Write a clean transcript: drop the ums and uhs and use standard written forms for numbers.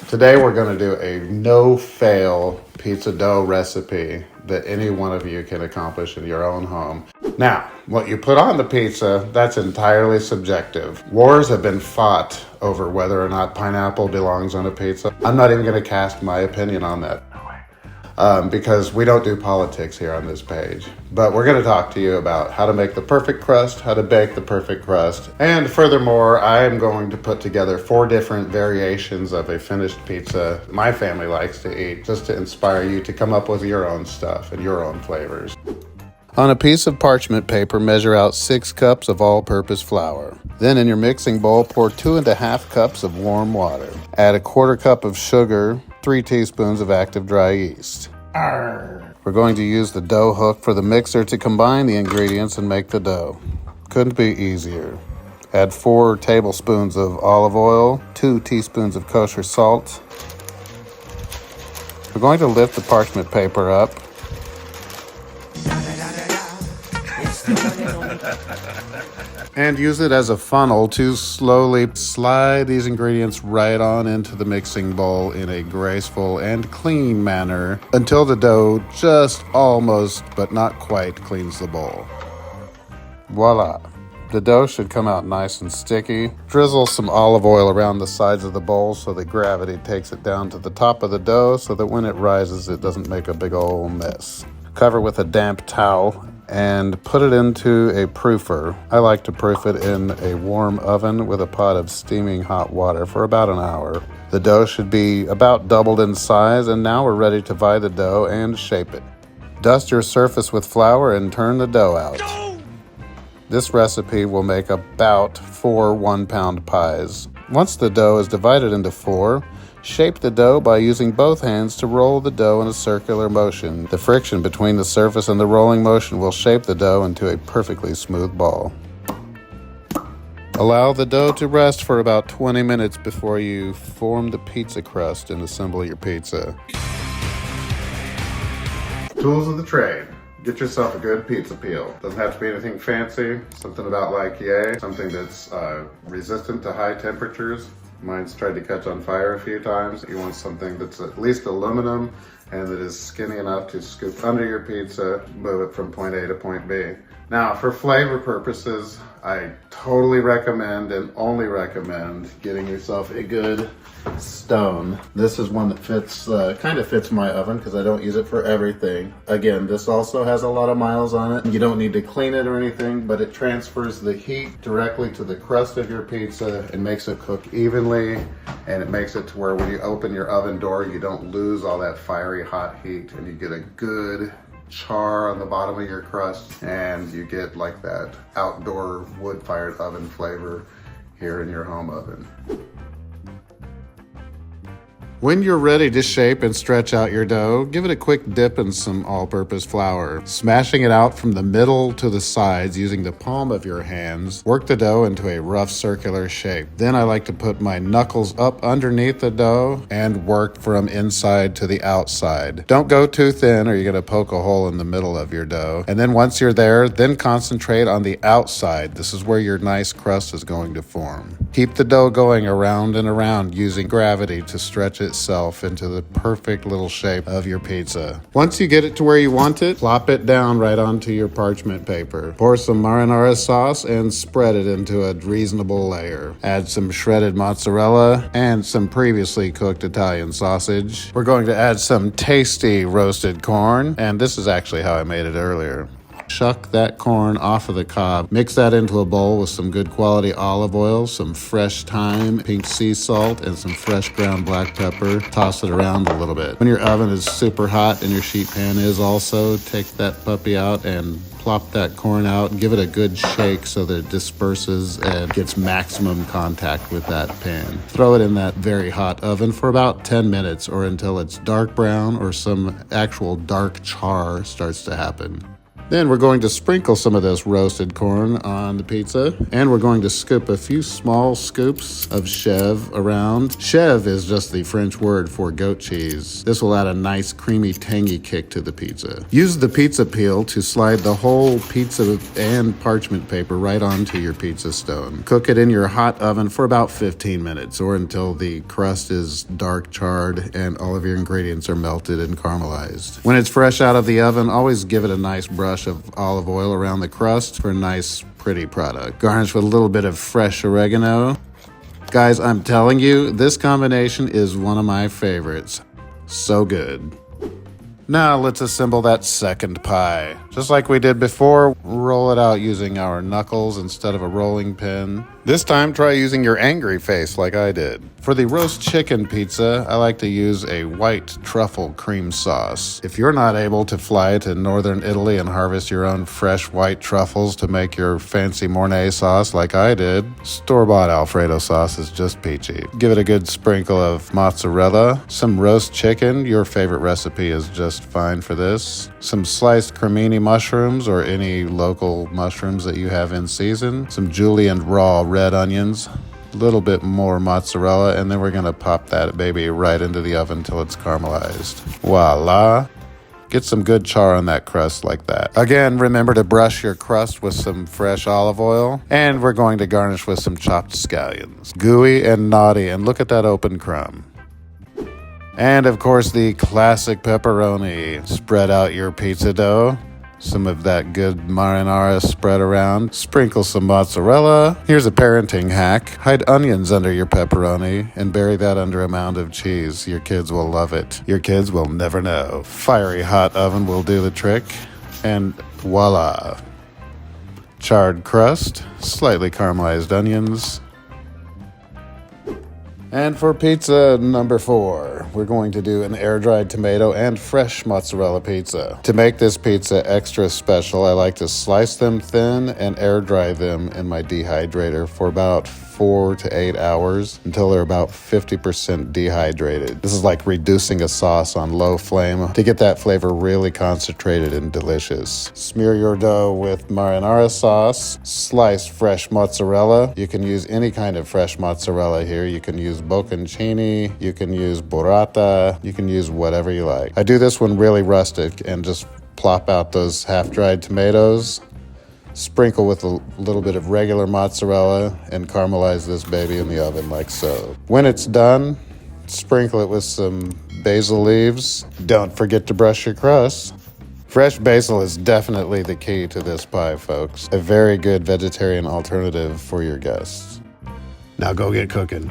Today we're going to do a no-fail pizza dough recipe that any one of you can accomplish in your own home. Now, what you put on the pizza, that's entirely subjective. Wars have been fought over whether or not pineapple belongs on a pizza. I'm not even going to cast my opinion on that. Because we don't do politics here on this page. But we're going to talk to you about how to make the perfect crust, how to bake the perfect crust, and furthermore, I am going to put together 4 different variations of a finished pizza my family likes to eat, just to inspire you to come up with your own stuff and your own flavors. On a piece of parchment paper, measure out 6 cups of all-purpose flour. Then in your mixing bowl, pour 2½ cups of warm water. Add a 1/4 cup of sugar, 3 teaspoons of active dry yeast. We're going to use the dough hook for the mixer to combine the ingredients and make the dough. Couldn't be easier. Add 4 tablespoons of olive oil, 2 teaspoons of kosher salt. We're going to lift the parchment paper up. And use it as a funnel to slowly slide these ingredients right on into the mixing bowl in a graceful and clean manner until the dough just almost, but not quite, cleans the bowl. Voila! The dough should come out nice and sticky. Drizzle some olive oil around the sides of the bowl so that gravity takes it down to the top of the dough so that when it rises it doesn't make a big old mess. Cover with a damp towel and put it into a proofer. I like to proof it in a warm oven with a pot of steaming hot water for about an hour. The dough should be about doubled in size, and now we're ready to vie the dough and shape it. Dust your surface with flour and turn the dough out. This recipe will make about 4 1-pound pies. Once the dough is divided into 4, shape the dough by using both hands to roll the dough in a circular motion. The friction between the surface and the rolling motion will shape the dough into a perfectly smooth ball. Allow the dough to rest for about 20 minutes before you form the pizza crust and assemble your pizza. Tools of the trade. Get yourself a good pizza peel. Doesn't have to be anything fancy. Something about like yay. Something that's resistant to high temperatures. Mine's tried to catch on fire a few times. You want something that's at least aluminum and that is skinny enough to scoop under your pizza, move it from point A to point B. Now, for flavor purposes, I totally recommend and only recommend getting yourself a good stone. This is one that fits, kind of fits my oven because I don't use it for everything. Again, this also has a lot of miles on it. You don't need to clean it or anything, but it transfers the heat directly to the crust of your pizza and makes it cook evenly, and it makes it to where when you open your oven door, you don't lose all that fiery hot heat, and you get a good char on the bottom of your crust, and you get like that outdoor wood-fired oven flavor here in your home oven. When you're ready to shape and stretch out your dough, give it a quick dip in some all-purpose flour. Smashing it out from the middle to the sides using the palm of your hands, work the dough into a rough circular shape. Then I like to put my knuckles up underneath the dough and work from inside to the outside. Don't go too thin or you're going to poke a hole in the middle of your dough. And then once you're there, then concentrate on the outside. This is where your nice crust is going to form. Keep the dough going around and around using gravity to stretch itself into the perfect little shape of your pizza. Once you get it to where you want it, plop it down right onto your parchment paper. Pour some marinara sauce and spread it into a reasonable layer. Add some shredded mozzarella and some previously cooked Italian sausage. We're going to add some tasty roasted corn, and this is actually how I made it earlier. Shuck that corn off of the cob. Mix that into a bowl with some good quality olive oil, some fresh thyme, pink sea salt, and some fresh ground black pepper. Toss it around a little bit. When your oven is super hot and your sheet pan is also, take that puppy out and plop that corn out and give it a good shake so that it disperses and gets maximum contact with that pan. Throw it in that very hot oven for about 10 minutes or until it's dark brown or some actual dark char starts to happen. Then we're going to sprinkle some of this roasted corn on the pizza, and we're going to scoop a few small scoops of chèvre around. Chèvre is just the French word for goat cheese. This will add a nice creamy tangy kick to the pizza. Use the pizza peel to slide the whole pizza and parchment paper right onto your pizza stone. Cook it in your hot oven for about 15 minutes or until the crust is dark charred and all of your ingredients are melted and caramelized. When it's fresh out of the oven, always give it a nice brush of olive oil around the crust for a nice, pretty product. Garnish with a little bit of fresh oregano. Guys, I'm telling you, this combination is one of my favorites. So good. Now let's assemble that second pie. Just like we did before, roll it out using our knuckles instead of a rolling pin. This time, try using your angry face like I did. For the roast chicken pizza, I like to use a white truffle cream sauce. If you're not able to fly to northern Italy and harvest your own fresh white truffles to make your fancy Mornay sauce like I did, store-bought Alfredo sauce is just peachy. Give it a good sprinkle of mozzarella, some roast chicken, your favorite recipe is just fine for this, some sliced cremini mushrooms or any local mushrooms that you have in season, some julienne raw red onions, a little bit more mozzarella, and then we're gonna pop that baby right into the oven till it's caramelized. Voila! Get some good char on that crust like that. Again, remember to brush your crust with some fresh olive oil, and we're going to garnish with some chopped scallions. Gooey and naughty, and look at that open crumb. And of course, the classic pepperoni. Spread out your pizza dough. Some of that good marinara spread around. Sprinkle some mozzarella. Here's a parenting hack. Hide onions under your pepperoni and bury that under a mound of cheese. Your kids will love it. Your kids will never know. Fiery hot oven will do the trick. And voila. Charred crust, slightly caramelized onions. And for pizza number 4, we're going to do an air-dried tomato and fresh mozzarella pizza. To make this pizza extra special, I like to slice them thin and air-dry them in my dehydrator for about 4 to 8 hours until they're about 50% dehydrated. This is like reducing a sauce on low flame to get that flavor really concentrated and delicious. Smear your dough with marinara sauce, slice fresh mozzarella. You can use any kind of fresh mozzarella here. You can use bocconcini, you can use burrata, you can use whatever you like. I do this one really rustic and just plop out those half-dried tomatoes, sprinkle with a little bit of regular mozzarella, and caramelize this baby in the oven like so. When it's done, sprinkle it with some basil leaves. Don't forget to brush your crust. Fresh basil is definitely the key to this pie, folks. A very good vegetarian alternative for your guests. Now go get cooking.